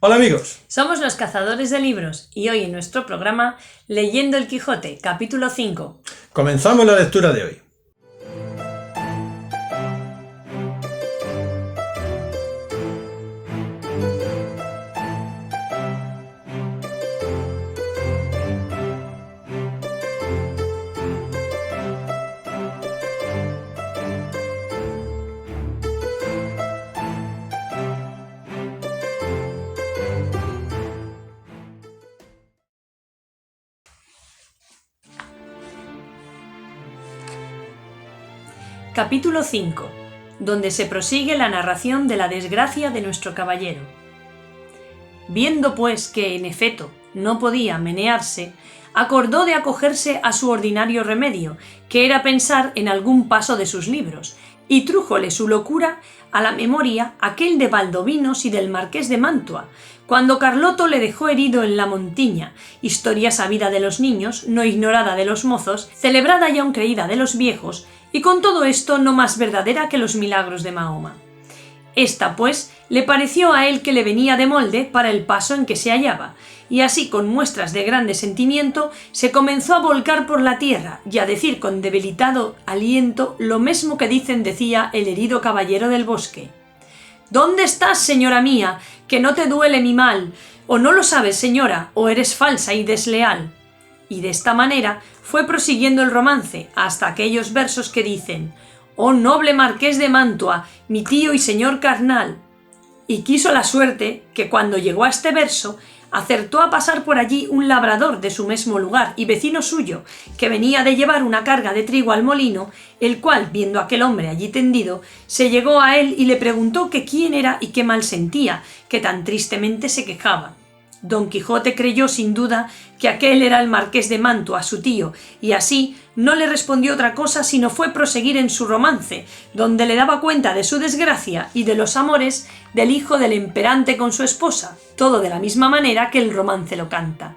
Hola amigos. Somos los Cazadores de Libros y hoy en nuestro programa Leyendo el Quijote, capítulo 5. Comenzamos la lectura de hoy. Capítulo 5, donde se prosigue la narración de la desgracia de nuestro caballero. Viendo pues que, en efecto, no podía menearse, acordó de acogerse a su ordinario remedio, que era pensar en algún paso de sus libros, y trújole su locura a la memoria aquel de Baldovinos y del Marqués de Mantua, cuando Carloto le dejó herido en la Montiña, historia sabida de los niños, no ignorada de los mozos, celebrada y aun creída de los viejos, y con todo esto no más verdadera que los milagros de Mahoma. Esta, pues, le pareció a él que le venía de molde para el paso en que se hallaba, y así con muestras de grande sentimiento se comenzó a volcar por la tierra y a decir con debilitado aliento lo mismo que decía el herido caballero del bosque. ¿Dónde estás, señora mía, que no te duele mi mal? ¿O no lo sabes, señora, o eres falsa y desleal? Y de esta manera fue prosiguiendo el romance hasta aquellos versos que dicen: «Oh noble Marqués de Mantua, mi tío y señor carnal». Y quiso la suerte que cuando llegó a este verso acertó a pasar por allí un labrador de su mismo lugar y vecino suyo, que venía de llevar una carga de trigo al molino, el cual, viendo a aquel hombre allí tendido, se llegó a él y le preguntó que quién era y qué mal sentía, que tan tristemente se quejaba. Don Quijote creyó sin duda que aquel era el Marqués de Mantua, su tío, y así no le respondió otra cosa sino fue proseguir en su romance, donde le daba cuenta de su desgracia y de los amores del hijo del emperante con su esposa, todo de la misma manera que el romance lo canta.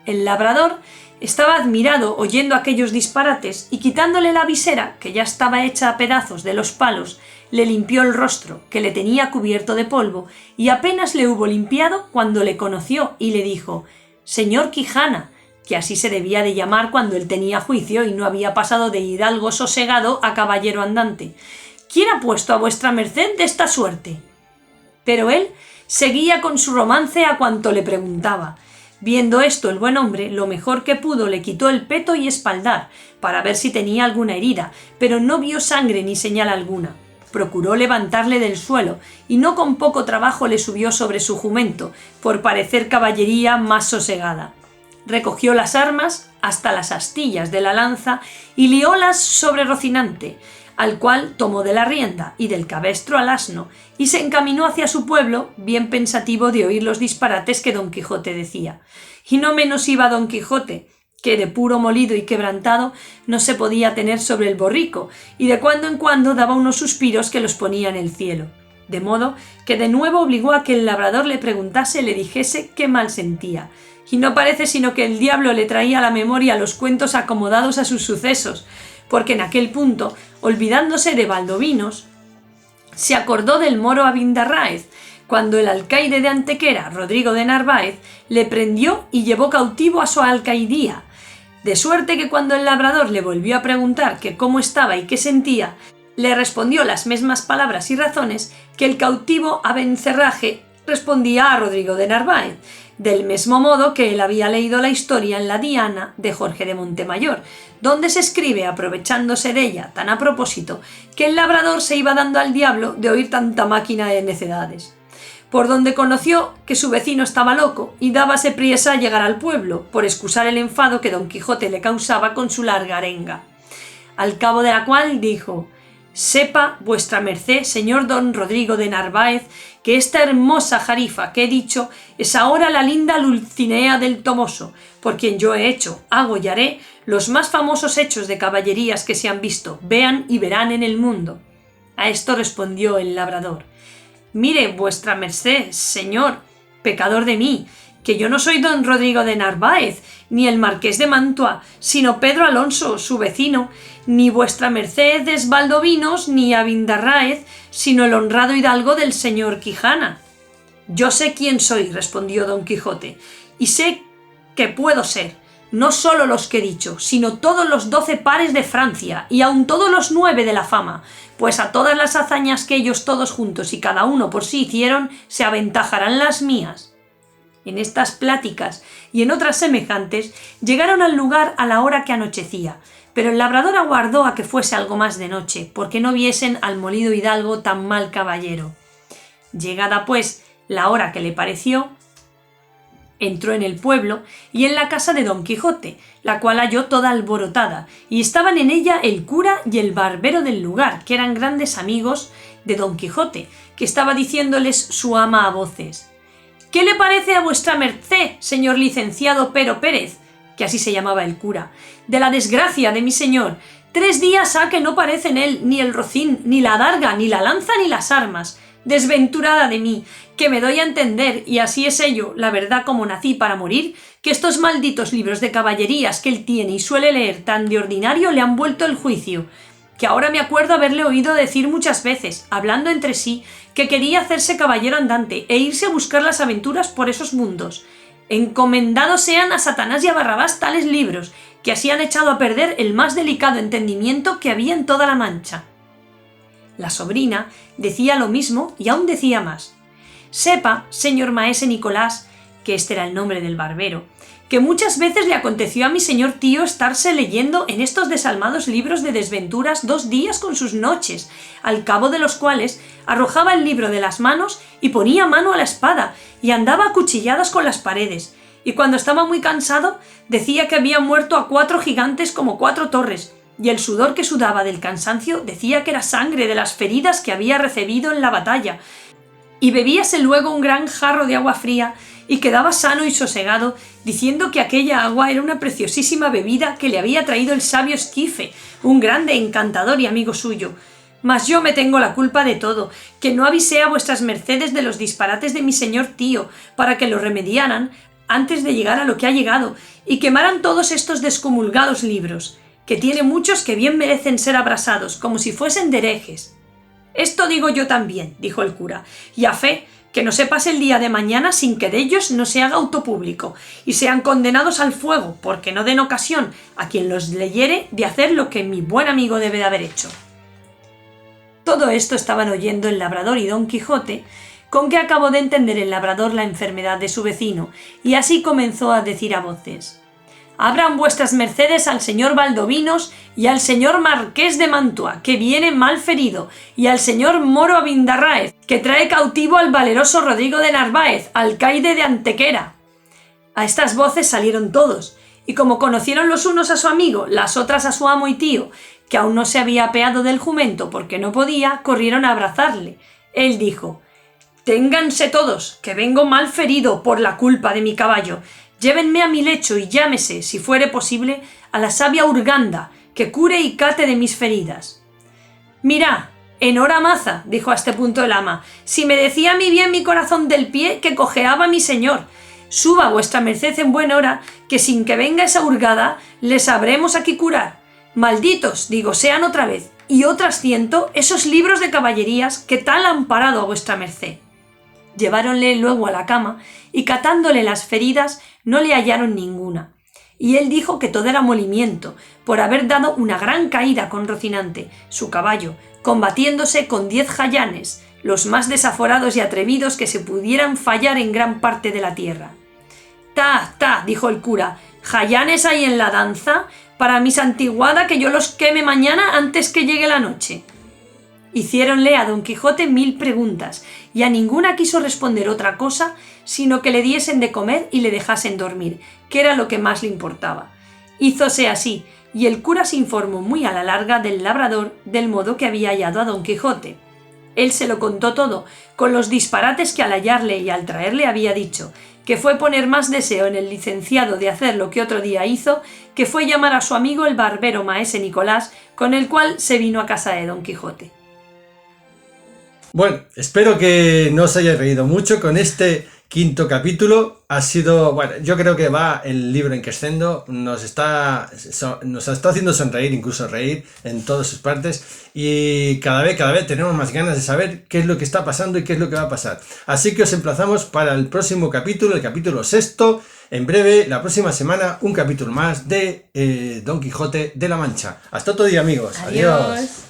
El labrador estaba admirado oyendo aquellos disparates y quitándole la visera, que ya estaba hecha a pedazos de los palos, le limpió el rostro, que le tenía cubierto de polvo, y apenas le hubo limpiado cuando le conoció y le dijo: «Señor Quijana», que así se debía de llamar cuando él tenía juicio y no había pasado de hidalgo sosegado a caballero andante, «¿quién ha puesto a vuestra merced de esta suerte?». Pero él seguía con su romance a cuanto le preguntaba. Viendo esto, el buen hombre, lo mejor que pudo, le quitó el peto y espaldar, para ver si tenía alguna herida, pero no vio sangre ni señal alguna. Procuró levantarle del suelo, y no con poco trabajo le subió sobre su jumento, por parecer caballería más sosegada. Recogió las armas, hasta las astillas de la lanza, y liólas sobre Rocinante, al cual tomó de la rienda y del cabestro al asno, y se encaminó hacia su pueblo, bien pensativo de oír los disparates que Don Quijote decía. Y no menos iba Don Quijote, que de puro molido y quebrantado no se podía tener sobre el borrico, y de cuando en cuando daba unos suspiros que los ponía en el cielo. De modo que de nuevo obligó a que el labrador le preguntase y le dijese qué mal sentía. Y no parece sino que el diablo le traía a la memoria los cuentos acomodados a sus sucesos, porque en aquel punto, olvidándose de Baldovinos, se acordó del moro Abindarráez, cuando el alcaide de Antequera, Rodrigo de Narváez, le prendió y llevó cautivo a su alcaidía, de suerte que cuando el labrador le volvió a preguntar que cómo estaba y qué sentía, le respondió las mismas palabras y razones que el cautivo Abencerraje respondía a Rodrigo de Narváez, del mismo modo que él había leído la historia en la Diana de Jorge de Montemayor, donde se escribe, aprovechándose de ella tan a propósito, que el labrador se iba dando al diablo de oír tanta máquina de necedades. Por donde conoció que su vecino estaba loco y dábase priesa a llegar al pueblo, por excusar el enfado que Don Quijote le causaba con su larga arenga. Al cabo de la cual dijo: «Sepa vuestra merced, señor don Rodrigo de Narváez, que esta hermosa jarifa que he dicho es ahora la linda Dulcinea del Toboso, por quien yo he hecho, hago y haré los más famosos hechos de caballerías que se han visto, vean y verán en el mundo». A esto respondió el labrador: «Mire vuestra merced, señor, pecador de mí, que yo no soy don Rodrigo de Narváez, ni el Marqués de Mantua, sino Pedro Alonso, su vecino, ni vuestra merced es Baldovinos, ni Abindarráez, sino el honrado hidalgo del señor Quijana». Yo sé quién soy, respondió Don Quijote, y sé que puedo ser, no solo los que he dicho, sino todos los 12 pares de Francia, y aun todos los 9 de la fama, pues a todas las hazañas que ellos todos juntos y cada uno por sí hicieron, se aventajarán las mías. En estas pláticas y en otras semejantes, llegaron al lugar a la hora que anochecía, pero el labrador aguardó a que fuese algo más de noche, porque no viesen al molido hidalgo tan mal caballero. Llegada, pues, la hora que le pareció, entró en el pueblo y en la casa de Don Quijote, la cual halló toda alborotada, y estaban en ella el cura y el barbero del lugar, que eran grandes amigos de Don Quijote, que estaba diciéndoles su ama a voces: «¿Qué le parece a vuestra merced, señor licenciado Pero Pérez?», que así se llamaba el cura, «de la desgracia de mi señor? 3 días ha que no parece en él ni el rocín, ni la adarga, ni la lanza, ni las armas. Desventurada de mí, que me doy a entender, y así es ello, la verdad como nací para morir, que estos malditos libros de caballerías que él tiene y suele leer tan de ordinario le han vuelto el juicio, que ahora me acuerdo haberle oído decir muchas veces, hablando entre sí, que quería hacerse caballero andante e irse a buscar las aventuras por esos mundos. Encomendados sean a Satanás y a Barrabás tales libros, que así han echado a perder el más delicado entendimiento que había en toda la Mancha». La sobrina decía lo mismo y aún decía más: «Sepa, señor maese Nicolás», que este era el nombre del barbero, «que muchas veces le aconteció a mi señor tío estarse leyendo en estos desalmados libros de desventuras 2 días con sus noches, al cabo de los cuales arrojaba el libro de las manos y ponía mano a la espada y andaba a cuchilladas con las paredes, y cuando estaba muy cansado decía que había muerto a 4 gigantes como 4 torres, y el sudor que sudaba del cansancio decía que era sangre de las feridas que había recibido en la batalla, y bebíase luego un gran jarro de agua fría y quedaba sano y sosegado, diciendo que aquella agua era una preciosísima bebida que le había traído el sabio Esquife, un grande encantador y amigo suyo. Mas yo me tengo la culpa de todo, que no avisé a vuestras mercedes de los disparates de mi señor tío, para que lo remediaran antes de llegar a lo que ha llegado, y quemaran todos estos descomulgados libros, que tiene muchos que bien merecen ser abrasados, como si fuesen de herejes». «Esto digo yo también», dijo el cura, «y a fe que no se pase el día de mañana sin que de ellos no se haga autopúblico, y sean condenados al fuego, porque no den ocasión a quien los leyere de hacer lo que mi buen amigo debe de haber hecho». Todo esto estaban oyendo el labrador y Don Quijote, con que acabó de entender el labrador la enfermedad de su vecino, y así comenzó a decir a voces: «Abran vuestras mercedes al señor Valdovinos y al señor Marqués de Mantua, que viene mal ferido, y al señor Moro Abindarráez, que trae cautivo al valeroso Rodrigo de Narváez, alcaide de Antequera». A estas voces salieron todos, y como conocieron los unos a su amigo, las otras a su amo y tío, que aún no se había apeado del jumento porque no podía, corrieron a abrazarle. Él dijo: «Ténganse todos, que vengo mal ferido por la culpa de mi caballo. Llévenme a mi lecho y llámese, si fuere posible, a la sabia Urganda, que cure y cate de mis feridas». «Mirá, en hora maza», dijo a este punto el ama, «si me decía a mí bien mi corazón del pie que cojeaba mi señor. Suba vuestra merced en buen hora, que sin que venga esa hurgada, le sabremos aquí curar. Malditos, digo, sean otra vez, y otras 100, esos libros de caballerías que tal han parado a vuestra merced». Lleváronle luego a la cama, y catándole las feridas no le hallaron ninguna, y él dijo que todo era molimiento, por haber dado una gran caída con Rocinante, su caballo, combatiéndose con 10 jayanes, los más desaforados y atrevidos que se pudieran fallar en gran parte de la tierra. «Ta, ta», dijo el cura, «jayanes hay en la danza, para mi santiguada que yo los queme mañana antes que llegue la noche». Hiciéronle a Don Quijote 1000 preguntas, y a ninguna quiso responder otra cosa, sino que le diesen de comer y le dejasen dormir, que era lo que más le importaba. Hízose así, y el cura se informó muy a la larga del labrador del modo que había hallado a Don Quijote. Él se lo contó todo, con los disparates que al hallarle y al traerle había dicho, que fue poner más deseo en el licenciado de hacer lo que otro día hizo, que fue llamar a su amigo el barbero maese Nicolás, con el cual se vino a casa de Don Quijote. Bueno, espero que no os hayáis reído mucho con este quinto capítulo. Ha sido, bueno, yo creo que va el libro en crescendo, nos está haciendo sonreír, incluso reír en todas sus partes, y cada vez tenemos más ganas de saber qué es lo que está pasando y qué es lo que va a pasar. Así que os emplazamos para el próximo capítulo, el capítulo 6. En breve, la próxima semana, un capítulo más de Don Quijote de la Mancha. Hasta otro día, amigos. Adiós.